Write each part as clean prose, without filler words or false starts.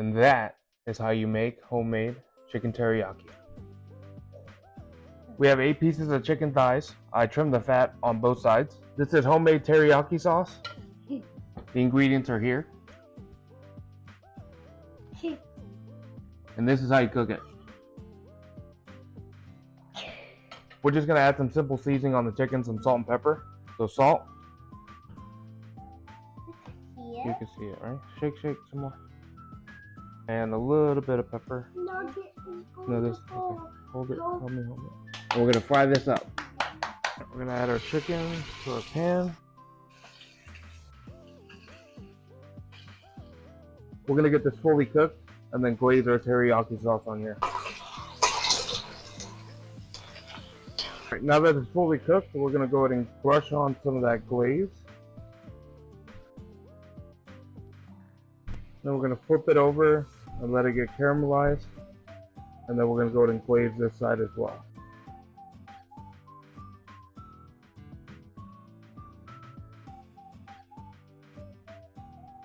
And that is how you make homemade chicken teriyaki. We have 8 pieces of chicken thighs. I trimmed the fat on both sides. This is homemade teriyaki sauce. The ingredients are here. And this is how you cook it. We're just gonna add some simple seasoning on the chicken, some salt and pepper. So salt. You can see it, right? Shake, shake some more. And a little bit of pepper. No, this. Okay. Hold it. Hold me. And we're gonna fry this up. We're gonna add our chicken to our pan. We're gonna get this fully cooked and then glaze our teriyaki sauce on here. Right, now that it's fully cooked, we're gonna go ahead and brush on some of that glaze. Then we're gonna flip it over and let it get caramelized. And then we're gonna go ahead and glaze this side as well.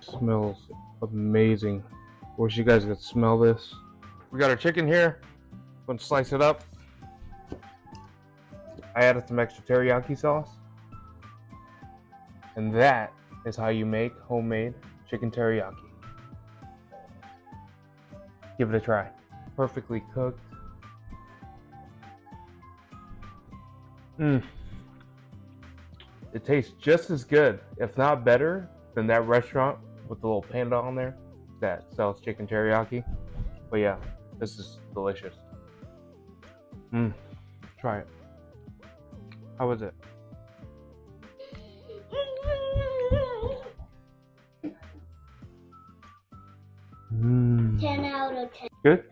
Smells amazing. Wish you guys could smell this. We got our chicken here. I'm gonna slice it up. I added some extra teriyaki sauce. And that is how you make homemade chicken teriyaki. Give it a try. Perfectly cooked. It tastes just as good, if not better, than that restaurant with the little Panda on there that sells chicken teriyaki. But yeah, this is delicious. Try it. How was it? 10 out of 10. Good?